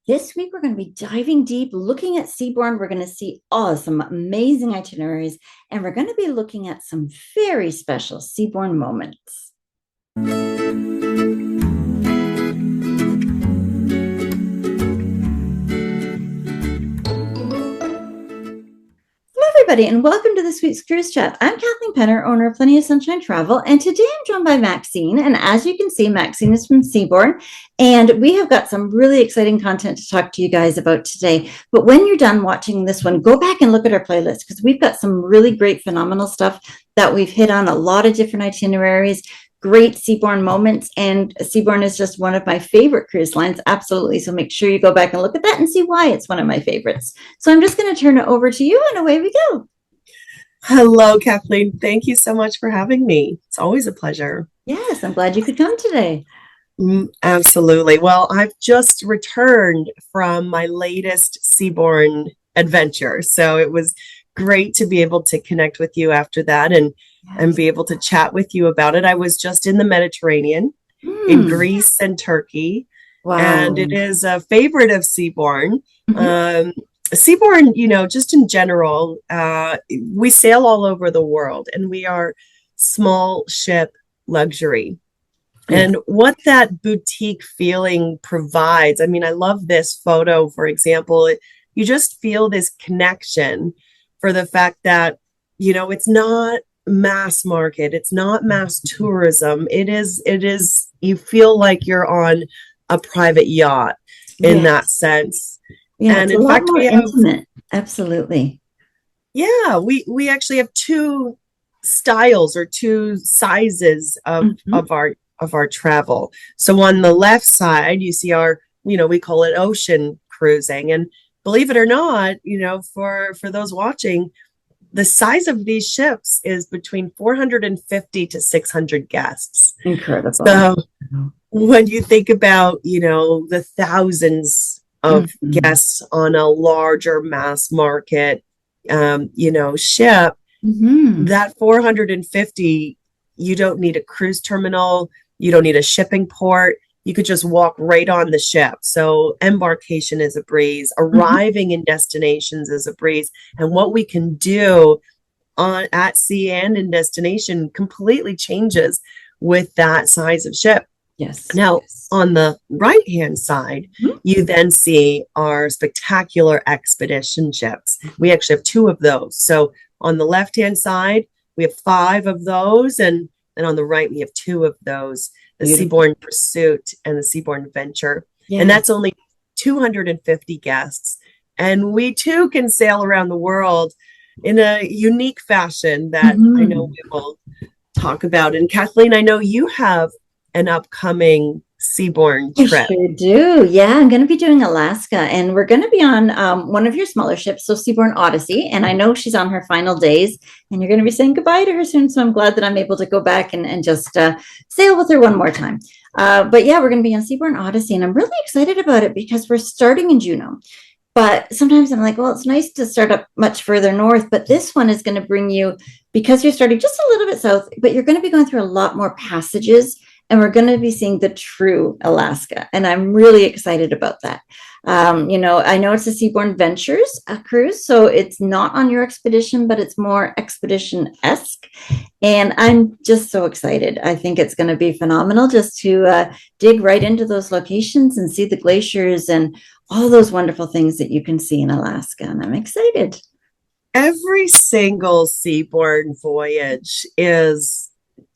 This week, we're going to be diving deep, looking at Seabourn. We're going to see some amazing itineraries, and we're going to be looking at some very special Seabourn moments. Hello, everybody, and welcome to this week's Cruise Chat. I'm Kathleen Penner, owner of Plenty of Sunshine Travel, and today I'm joined by Maxine. And as you can see, Maxine is from Seabourn, and we have got some really exciting content to talk to you guys about today. But when you're done watching this one, go back and look at our playlist because we've got some really great, phenomenal stuff that we've hit on, a lot of different itineraries. Great Seabourn moments, and Seabourn is just one of my favorite cruise lines, absolutely. So make sure you go back and look at that and see why it's one of my favorites. So I'm just going to turn it over to you, and away we go. Hello, Kathleen. Thank you so much for having me. It's always a pleasure. Yes, I'm glad you could come today. Absolutely. Well, I've just returned from my latest Seabourn adventure, so it was great to be able to connect with you after that and be able to chat with you about it. I was just in the Mediterranean, in Greece and Turkey. Wow. And it is a favorite of Seabourn. Seabourn, just in general, we sail all over the world, and we are small ship luxury. And what that boutique feeling provides, I mean, I love this photo, for example. You just feel this connection for the fact that, it's not mass market, it's not mass tourism. It is, you feel like you're on a private yacht in that sense. Yeah, and it's in fact, more intimate. Absolutely. Yeah, we actually have two styles or two sizes of our travel. So on the left side, you see our, we call it ocean cruising. And believe it or not, for those watching, the size of these ships is between 450 to 600 guests. Incredible. So when you think about, the thousands of guests on a larger mass market, ship, that 450, you don't need a cruise terminal. You don't need a shipping port. You could just walk right on the ship. So embarkation is a breeze. Arriving in destinations is a breeze. And what we can do at sea and in destination completely changes with that size of ship. Yes. Now, on the right-hand side, you then see our spectacular expedition ships. We actually have two of those. So on the left-hand side, we have 5 of those. And on the right, we have 2 of those. The Seabourn Pursuit and the Seabourn Venture. Yeah. And that's only 250 guests. And we too can sail around the world in a unique fashion that I know we will talk about. And Kathleen, I know you have an upcoming Seabourn trip. I sure do. Yeah, I'm going to be doing Alaska, and we're going to be on one of your smaller ships, so Seabourn Odyssey. And I know she's on her final days, and you're going to be saying goodbye to her soon. So I'm glad that I'm able to go back and just sail with her one more time. But yeah, we're going to be on Seabourn Odyssey, and I'm really excited about it because we're starting in Juneau. But sometimes I'm like, well, it's nice to start up much further north, but this one is going to bring you, because you're starting just a little bit south, but you're going to be going through a lot more passages. And we're going to be seeing the true Alaska. And I'm really excited about that. I know it's a Seabourn Ventures cruise, so it's not on your expedition, but it's more expedition-esque. And I'm just so excited. I think it's going to be phenomenal just to dig right into those locations and see the glaciers and all those wonderful things that you can see in Alaska. And I'm excited. Every single Seabourn voyage is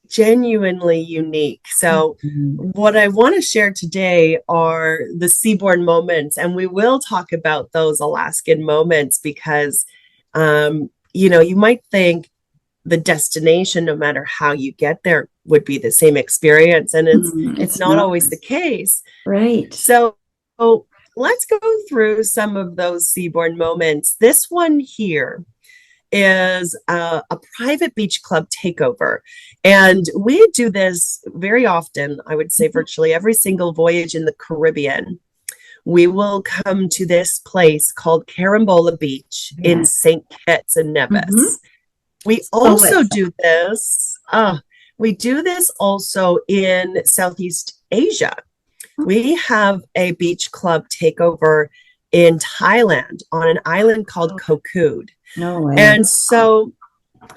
genuinely unique. So what I want to share today are the Seabourn moments, and we will talk about those Alaskan moments because you might think the destination, no matter how you get there, would be the same experience, and it's not always the case. Right. So let's go through some of those Seabourn moments. This one here is a private beach club takeover. And we do this very often, I would say virtually every single voyage in the Caribbean. We will come to this place called Carambola Beach in St. Kitts and Nevis. We also do this. We do this also in Southeast Asia. We have a beach club takeover in Thailand on an island called Oh, Koh Kood. no way. And so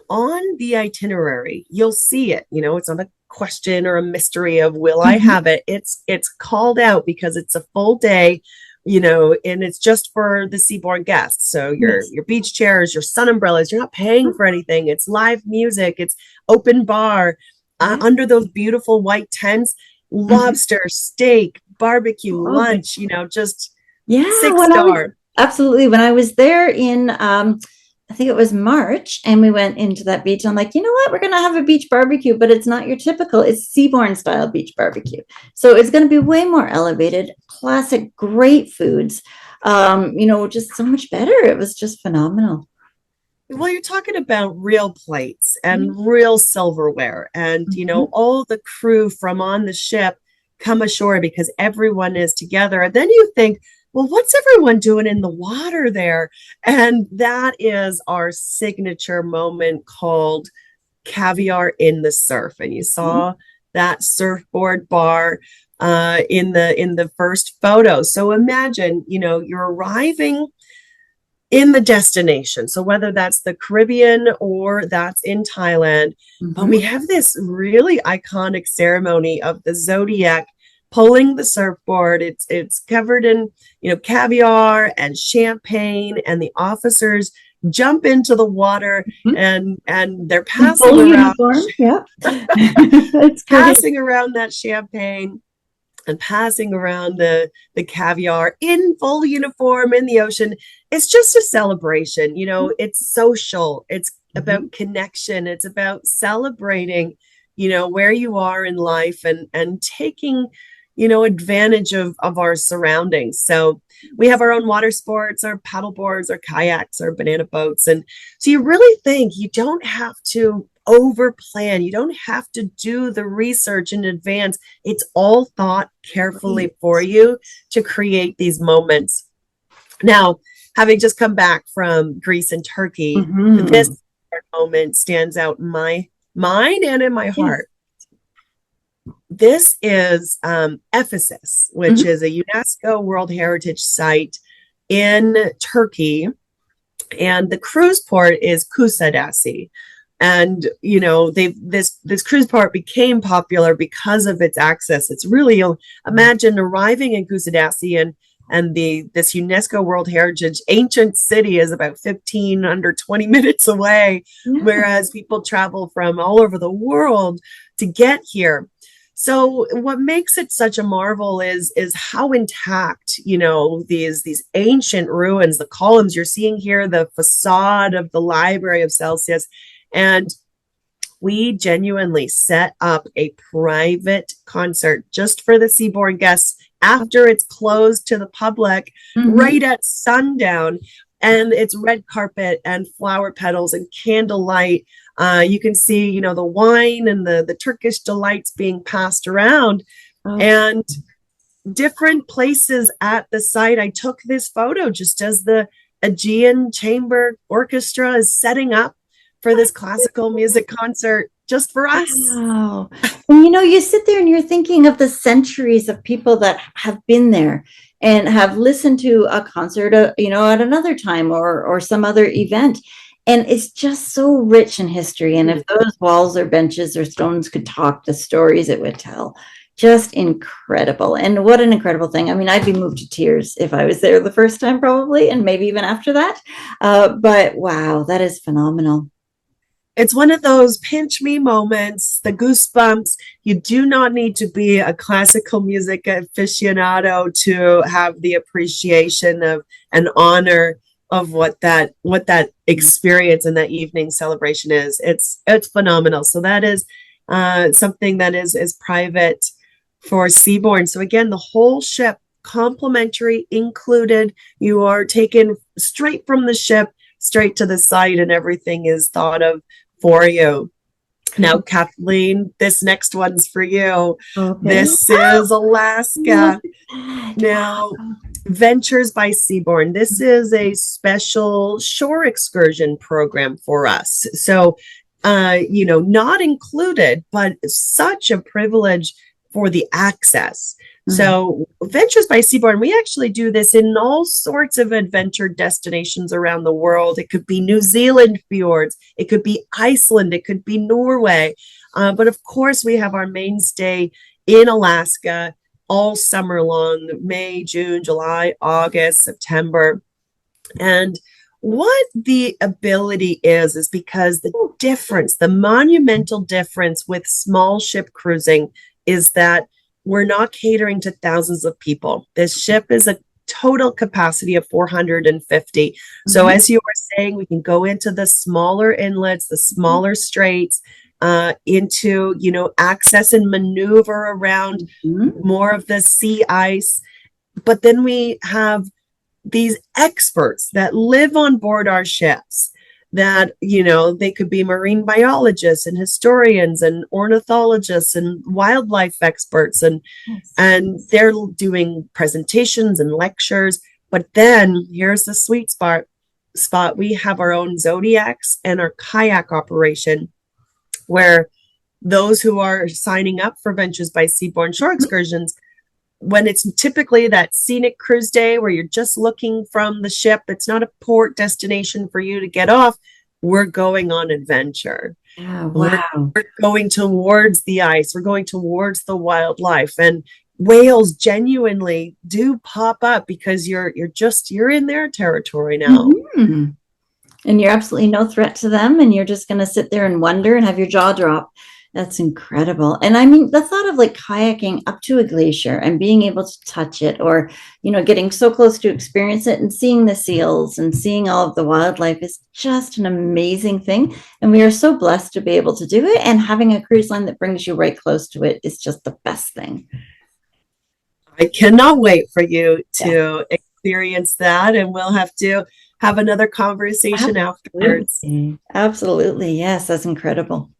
on the itinerary, you'll see it. It's not a question or a mystery of will I Mhm. have it. It's called out because it's a full day, and it's just for the Seabourn guests. So your Yes. your beach chairs, your sun umbrellas, you're not paying for anything. It's live music, it's open bar, Yeah. under those beautiful white tents, Mhm. lobster, steak, barbecue, Oh, lunch, just yeah. six When I was star. absolutely when I was there in I think it was March, and we went into that beach. I'm like, you know what? We're gonna have a beach barbecue, but it's not your typical. It's Seabourn style beach barbecue, so it's gonna be way more elevated. Classic, great foods. Just so much better. It was just phenomenal. Well, you're talking about real plates and real silverware, and Mhm. all the crew from on the ship come ashore because everyone is together. And then you think, well, what's everyone doing in the water there? And that is our signature moment called Caviar in the Surf. And you saw that surfboard bar in the first photo. So imagine, you're arriving in the destination. So whether that's the Caribbean or that's in Thailand, but we Mhm. have this really iconic ceremony of the Zodiac pulling the surfboard. It's covered in, caviar and champagne, and the officers jump into the water Mhm. and they're In passing full around uniform. Yeah. That's great. passing around that champagne and passing around the caviar in full uniform in the ocean. It's just a celebration. It's social. It's Mhm. about connection. It's about celebrating, where you are in life and taking, advantage of our surroundings. So we have our own water sports, our paddle boards, our kayaks, our banana boats. And so you really think you don't have to over plan. You don't have to do the research in advance. It's all thought carefully Great. for you to create these moments. Now, having just come back from Greece and Turkey, this Mhm. moment stands out in my mind and in my Yes. heart. This is Ephesus, which Mhm. is a UNESCO World Heritage site in Turkey, and the cruise port is Kusadasi. And they've this cruise port became popular because of its access. It's really, imagine arriving in Kusadasi, and this UNESCO World Heritage ancient city is about 15 under 20 minutes away, Yeah. whereas people travel from all over the world to get here. So what makes it such a marvel is how intact, these ancient ruins, the columns you're seeing here, the facade of the Library of Celsius. And we genuinely set up a private concert just for the Seabourn guests after it's closed to the public, Mhm. right at sundown. And it's red carpet and flower petals and candlelight. You can see, the wine and the Turkish delights being passed around, Oh, and different places at the site. I took this photo just as the Aegean Chamber Orchestra is setting up for this classical music concert just for us. wow. And you sit there and you're thinking of the centuries of people that have been there and have listened to a concert, at another time or some other event. And it's just so rich in history. And if those walls or benches or stones could talk, the stories it would tell. Just incredible. And what an incredible thing. I mean, I'd be moved to tears if I was there the first time, probably, and maybe even after that. But wow, that is phenomenal. It's one of those pinch me moments, the goosebumps. You do not need to be a classical music aficionado to have the appreciation of and honor of what that experience and that evening celebration is. It's phenomenal. So that is something that is private for Seabourn. So again, the whole ship complimentary included. You are taken straight from the ship straight to the site, and everything is thought of for you. Now, Kathleen, this next one's for you. Okay. This is Look Alaska. at that. Now, Ventures by Seabourn. This is a special shore excursion program for us. So, not included, but such a privilege for the access. So Ventures by Seabourn, we actually do this in all sorts of adventure destinations around the world. It could be New Zealand fjords, it could be Iceland, it could be Norway. But of course, we have our mainstay in Alaska all summer long, May, June, July, August, September. And what the ability is because the difference, the monumental difference with small ship cruising is that we're not catering to thousands of people. This ship is a total capacity of 450. So as you were saying, we can go into the smaller inlets, the smaller straits, into, access and maneuver around more of the sea ice. But then we have these experts that live on board our ships that, they could be marine biologists and historians and ornithologists and wildlife experts, and they're doing presentations and lectures. But then here's the sweet spot. We have our own zodiacs and our kayak operation, where those who are signing up for Ventures by Seabourn Shore Excursions, when it's typically that scenic cruise day where you're just looking from the ship, it's not a port destination for you to get off, we're going on adventure. Oh, wow. We're going towards the ice, we're going towards the wildlife, and whales genuinely do pop up because you're in their territory now. And you're absolutely no threat to them, and you're just going to sit there and wonder and have your jaw drop. That's incredible. And I mean, the thought of like kayaking up to a glacier and being able to touch it, or, getting so close to experience it and seeing the seals and seeing all of the wildlife is just an amazing thing. And we are so blessed to be able to do it. And having a cruise line that brings you right close to it is just the best thing. I cannot wait for you to experience that. And we'll have to have another conversation afterwards. Absolutely. Yes, that's incredible.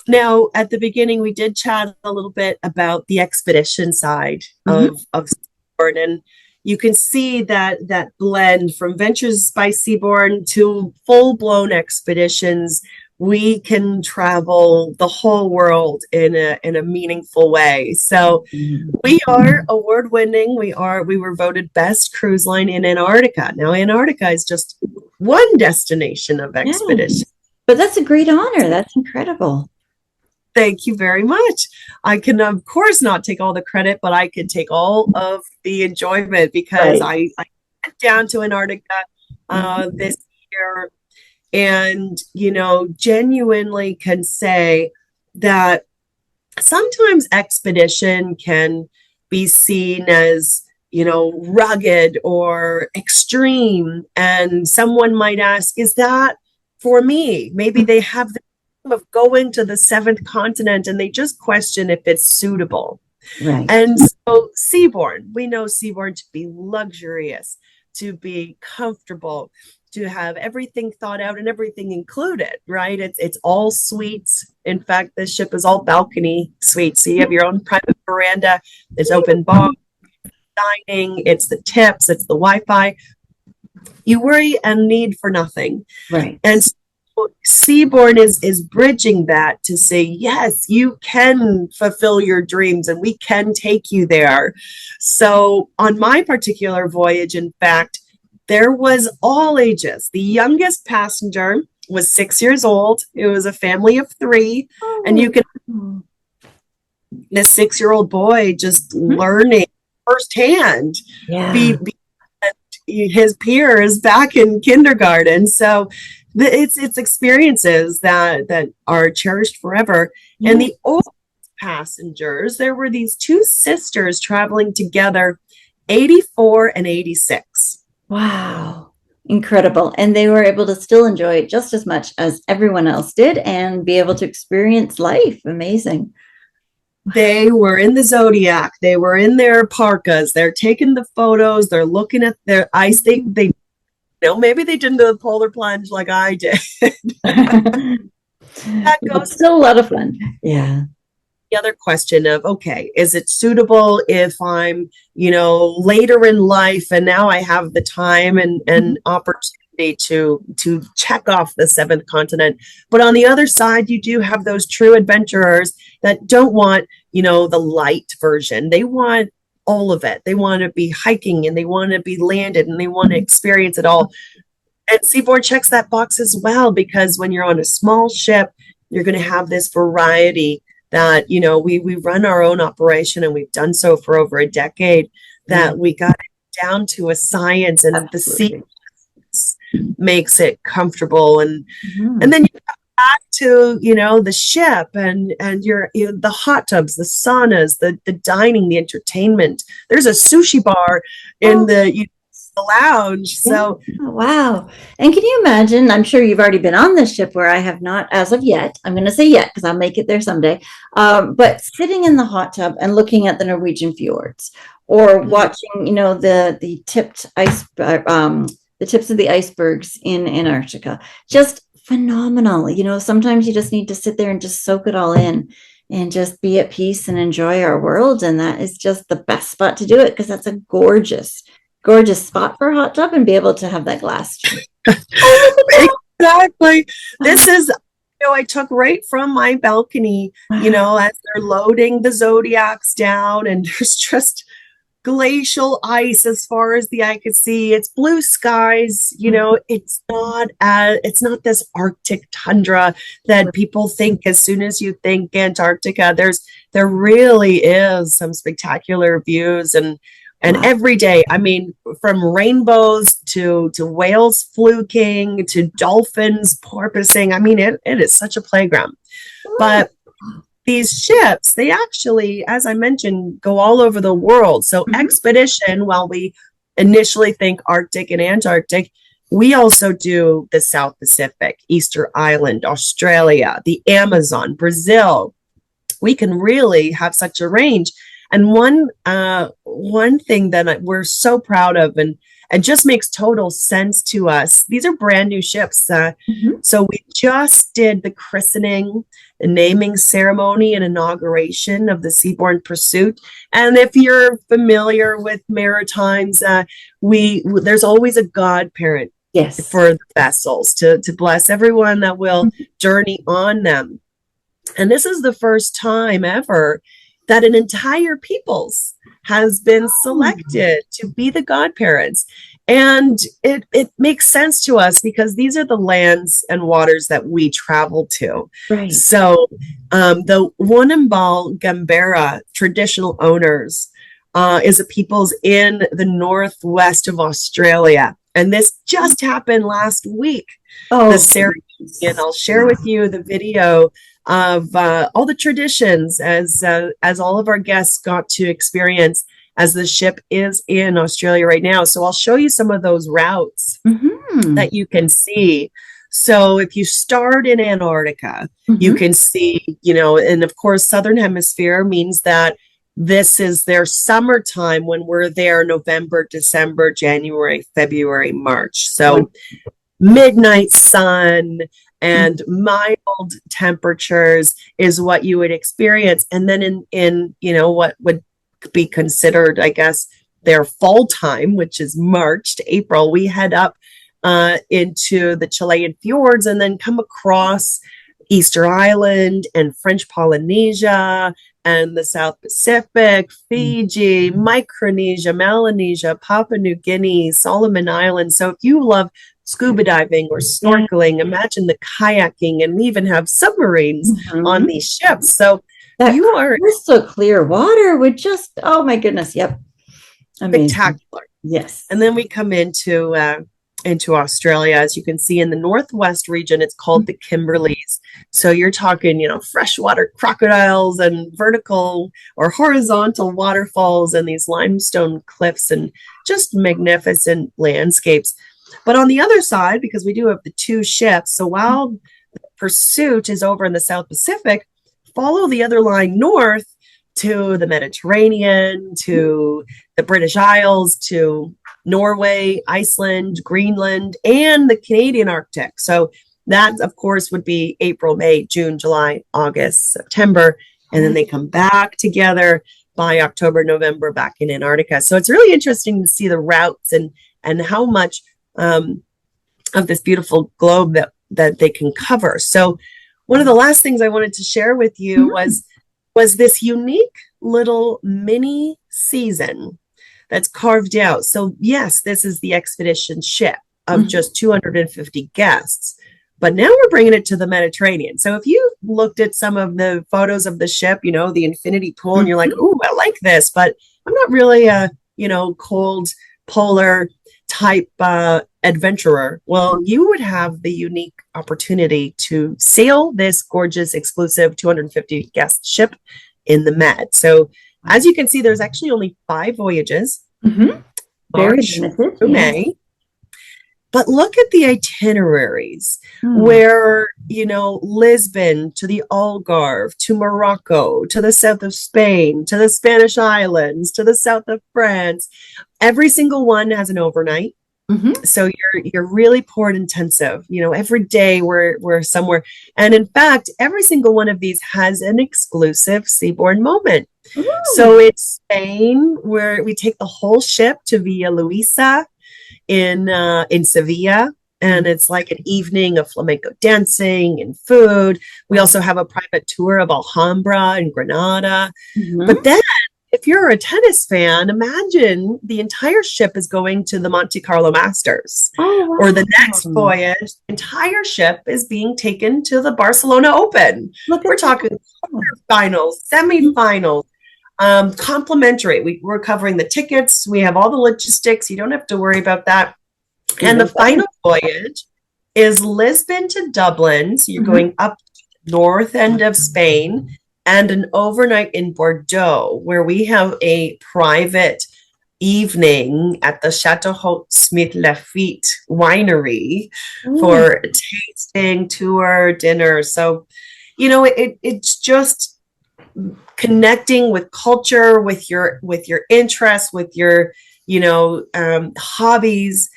Now, at the beginning, we did chat a little bit about the expedition side of Seabourn, and you can see that blend from Ventures by Seabourn to full-blown expeditions. We can travel the whole world in a meaningful way. So we are award-winning. We were voted best cruise line in Antarctica. Now, Antarctica is just one destination of expedition. But that's a great honor. That's incredible. Thank you very much. I can, of course, not take all the credit, but I can take all of the enjoyment because I went down to Antarctica this year, and, genuinely can say that sometimes expedition can be seen as, rugged or extreme. And someone might ask, is that for me? Maybe they have the of going to the seventh continent and they just question if it's suitable. Right. And so Seabourn, we know Seabourn to be luxurious, to be comfortable, to have everything thought out and everything included, right? It's all suites. In fact, this ship is all balcony suites. So you have your own private veranda, there's open bar, dining, it's the tips, it's the Wi-Fi. You worry and need for nothing. Right. And so Seabourn is bridging that to say, yes, you can fulfill your dreams and we can take you there. So on my particular voyage, in fact, there was all ages. The youngest passenger was 6 years old. It was a family of 3. And you can, this 6-year-old boy just learning firsthand, his peers back in kindergarten. So it's experiences that are cherished forever. And the oldest passengers, there were these 2 sisters traveling together, 84 and 86. Wow. Incredible. And they were able to still enjoy it just as much as everyone else did and be able to experience life. Amazing. They were in the Zodiac. They were in their parkas. They're taking the photos. They're looking at their ice. They maybe they didn't do the polar plunge like I did. That goes still a lot of fun. Yeah. The other question of, okay, is it suitable if I'm, later in life and now I have the time and opportunity to check off the 7th continent. But on the other side, you do have those true adventurers that don't want, the light version. They want all of it. They want to be hiking and they want to be landed and they want to experience it all. And Seabourn checks that box as well, because when you're on a small ship, you're going to have this variety that, you know, we run our own operation, and we've done so for over a decade, that we got it down to a science, and Absolutely. the sea makes it comfortable. And Mhm. and then you come back to, you know, the ship, and the hot tubs, the saunas, the dining, the entertainment. There's a sushi bar in the lounge. Yeah. So Wow. And can you imagine? I'm sure you've already been on this ship where I have not as of yet. I'm going to say yet because I'll make it there someday. But sitting in the hot tub and looking at the Norwegian fjords, or watching, you know, the tipped the tips of the icebergs in Antarctica, just phenomenal. You know, sometimes you just need to sit there and just soak it all in and just be at peace and enjoy our world. And that is just the best spot to do it, because that's a gorgeous spot for a hot tub, and be able to have that glass. exactly. This is, you know, I took right from my balcony, you know, as they're loading the Zodiacs down, and there's just glacial ice as far as the eye could see. It's blue skies, you know, it's not this Arctic tundra that people think as soon as you think Antarctica. There really is some spectacular views, and every day, I mean, from rainbows to whales fluking to dolphins porpoising. I mean, it is such a playground. But these ships, they actually, as I mentioned, go all over the world. So expedition, while we initially think Arctic and Antarctic, we also do the South Pacific, Easter Island, Australia, the Amazon, Brazil. We can really have such a range. And one thing that we're so proud of, and just makes total sense to us, these are brand new ships. So we just did the christening, the naming ceremony, and inauguration of the Seabourn Pursuit. And if you're familiar with Maritimes, there's always a godparent for the vessels to bless everyone that will journey on them. And this is the first time ever that an entire peoples has been selected to be the godparents. And it makes sense to us, because these are the lands and waters that we travel to. Right. So the Wonambal Gambara traditional owners is a peoples in the northwest of Australia. And this just happened last week. The ceremony, and I'll share with you the video of all the traditions as all of our guests got to experience as the ship is in Australia right now. So I'll show you some of those routes that you can see. So if you start in Antarctica, you can see, you know, and of course, Southern Hemisphere means that this is their summertime when we're there, November, December, January, February, March. So midnight sun and mild temperatures is what you would experience. And then in you know, what would be considered, I guess, their fall time, which is March to April, we head up into the Chilean fjords and then come across Easter Island and French Polynesia and the South Pacific, Fiji, Micronesia, Melanesia, Papua New Guinea, Solomon Islands. So if you love scuba diving or snorkeling, imagine the kayaking, and we even have submarines on these ships. So that you are crystal clear water would just, oh my goodness, yep. Amazing. Spectacular. Yes. And then we come into Australia. As you can see in the northwest region, it's called the Kimberleys. So you're talking, you know, freshwater crocodiles and vertical or horizontal waterfalls and these limestone cliffs and just magnificent landscapes. But on the other side, because we do have the two ships, so while the Pursuit is over in the South Pacific, follow the other line north to the Mediterranean, to the British Isles, to Norway, Iceland, Greenland, and the Canadian Arctic. So that, of course, would be April, May, June, July, August, September, and then they come back together by October, November, back in Antarctica. So it's really interesting to see the routes and how much of this beautiful globe that they can cover. So one of the last things I wanted to share with you was this unique little mini season that's carved out. So yes, this is the expedition ship of just 250 guests. But now we're bringing it to the Mediterranean. So if you looked at some of the photos of the ship, you know, the infinity pool, and you're like, "Ooh, I like this," but I'm not really a, cold polar type adventurer. Well, you would have the unique opportunity to sail this gorgeous, exclusive 250 guest ship in the Med. So as you can see, there's actually only 5 voyages, Very March limited, through May. But look at the itineraries where, Lisbon to the Algarve, to Morocco, to the south of Spain, to the Spanish islands, to the south of France. Every single one has an overnight. So you're really port intensive. Every day we're somewhere. And in fact, every single one of these has an exclusive Seabourn moment. Ooh. So it's Spain, where we take the whole ship to Villa Luisa in Sevilla, and it's like an evening of flamenco dancing and food. We also have a private tour of Alhambra in Granada. But then if you're a tennis fan, imagine the entire ship is going to the Monte Carlo Masters. Or the next voyage, the entire ship is being taken to the Barcelona Open. We're talking quarterfinals, semifinals, complimentary. We're covering the tickets. We have all the logistics. You don't have to worry about that. And the final voyage is Lisbon to Dublin. So you're going up to the north end of Spain, and an overnight in Bordeaux, where we have a private evening at the Chateau Haute Smith Lafitte winery for a tasting, tour, dinner. So, it's just connecting with culture, with your interests, with your hobbies,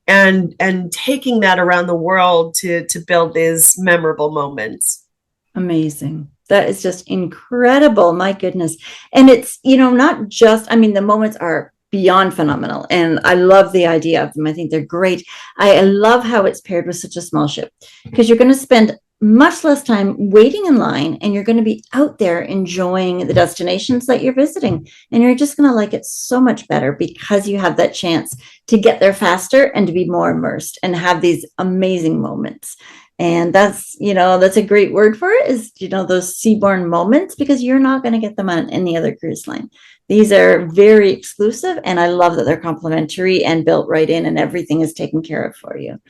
and taking that around the world to build these memorable moments. Amazing. That is just incredible. My goodness. And it's, not just, the moments are beyond phenomenal. And I love the idea of them. I think they're great. I love how it's paired with such a small ship, because you're going to spend much less time waiting in line, and you're going to be out there enjoying the destinations that you're visiting. And you're just going to like it so much better because you have that chance to get there faster and to be more immersed and have these amazing moments. And that's a great word for it, is, those Seabourn moments, because you're not going to get them on any other cruise line. These are very exclusive, and I love that they're complimentary and built right in, and everything is taken care of for you.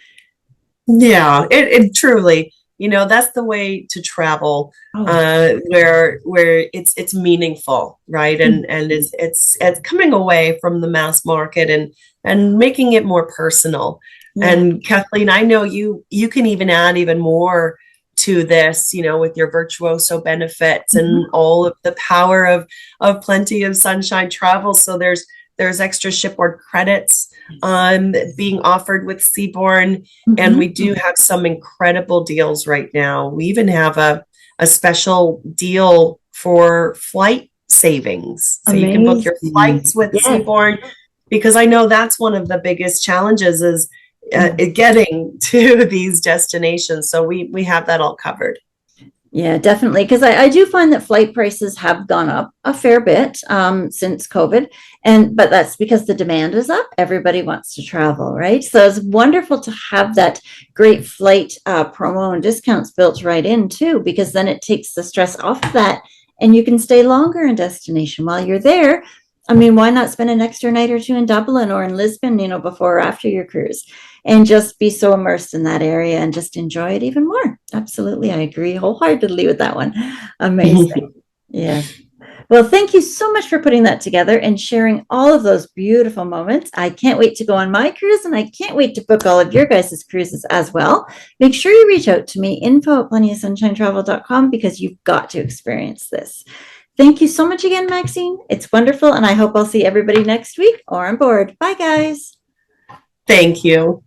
Yeah, it truly, that's the way to travel, where it's meaningful, right? And it's coming away from the mass market and making it more personal. Yeah. And Kathleen, I know you can even add even more to this, with your virtuoso benefits and all of the power of Plenty of Sunshine Travel. So there's extra shipboard credits being offered with Seabourn, and we do have some incredible deals right now. We even have a special deal for flight savings, so you can book your flights with Seabourn, because I know that's one of the biggest challenges is getting to these destinations. So we have that all covered. Yeah, definitely. Because I do find that flight prices have gone up a fair bit since COVID. But that's because the demand is up. Everybody wants to travel, right? So it's wonderful to have that great flight promo and discounts built right in too, because then it takes the stress off of that, and you can stay longer in destination while you're there. Why not spend an extra night or two in Dublin or in Lisbon, before or after your cruise, and just be so immersed in that area and just enjoy it even more. Absolutely. I agree wholeheartedly with that one. Amazing. Yeah. Well, thank you so much for putting that together and sharing all of those beautiful moments. I can't wait to go on my cruise, and I can't wait to book all of your guys' cruises as well. Make sure you reach out to me, info@plentyofsunshinetravel.com, because you've got to experience this. Thank you so much again, Maxine. It's wonderful, and I hope I'll see everybody next week or on board. Bye, guys. Thank you.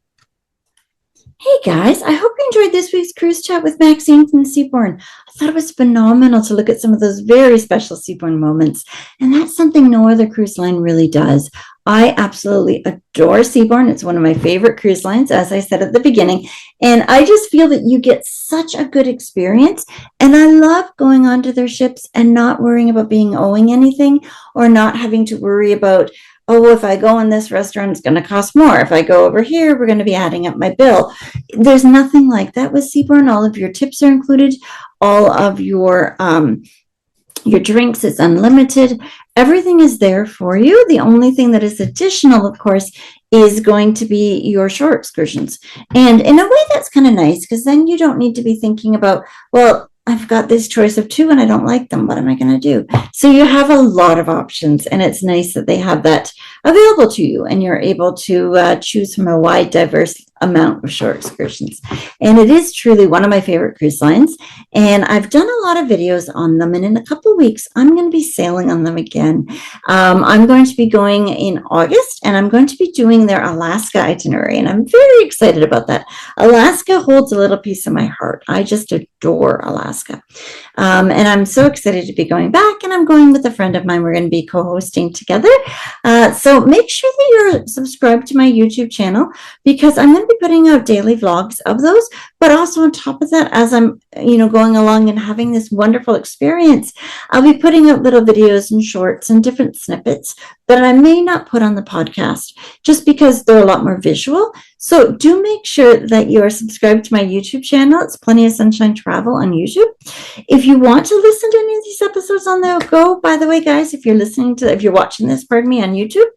Hey guys, I hope you enjoyed this week's cruise chat with Maxine from Seabourn. I thought it was phenomenal to look at some of those very special Seabourn moments, and that's something no other cruise line really does. I absolutely adore Seabourn. It's one of my favorite cruise lines, as I said at the beginning, and I just feel that you get such a good experience, and I love going onto their ships and not worrying about being owing anything or not having to worry about, oh, if I go in this restaurant, it's going to cost more. If I go over here, we're going to be adding up my bill. There's nothing like that with Seabourn. All of your tips are included. All of your drinks is unlimited. Everything is there for you. The only thing that is additional, of course, is going to be your shore excursions. And in a way, that's kind of nice because then you don't need to be thinking about, well, I've got this choice of two and I don't like them. What am I going to do? So you have a lot of options, and it's nice that they have that available to you and you're able to choose from a wide, diverse amount of shore excursions. And it is truly one of my favorite cruise lines. And I've done a lot of videos on them. And in a couple of weeks, I'm going to be sailing on them again. I'm going to be going in August, and I'm going to be doing their Alaska itinerary. And I'm very excited about that. Alaska holds a little piece of my heart. I just adore Alaska. And I'm so excited to be going back, and I'm going with a friend of mine. We're going to be co-hosting together. So make sure that you're subscribed to my YouTube channel, because I'm going to be putting out daily vlogs of those. But also on top of that, as I'm going along and having this wonderful experience, I'll be putting out little videos and shorts and different snippets that I may not put on the podcast just because they're a lot more visual. So do make sure that you are subscribed to my YouTube channel. It's Plenty of Sunshine Travel on YouTube. If you want to listen to any of these episodes on the go, by the way, guys, if you're watching this, pardon me, on YouTube,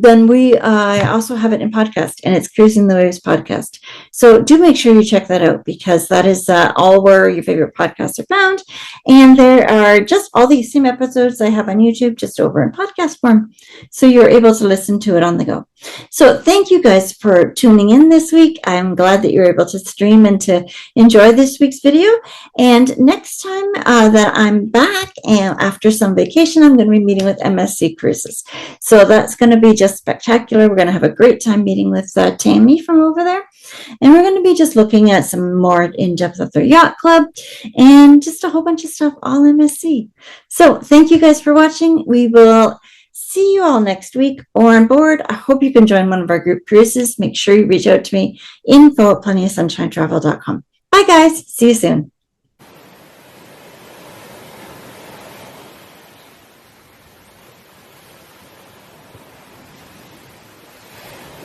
then I also have it in podcast, and it's Cruising the Waves podcast. So do make sure you check that out, because that is all where your favorite podcasts are found. And there are just all these same episodes I have on YouTube, just over in podcast form. So you're able to listen to it on the go. So thank you guys for tuning in this week. I'm glad that you're able to stream and to enjoy this week's video. And next time that I'm back and after some vacation, I'm going to be meeting with MSC Cruises. So that's going to be just spectacular. We're going to have a great time meeting with Tammy from over there. And we're going to be just looking at some more in-depth of their yacht club and just a whole bunch of stuff, all MSC. So thank you guys for watching. We will see you all next week or on board. I hope you can join one of our group cruises. Make sure you reach out to me, info@plentyofsunshinetravel.com. Bye guys. See you soon.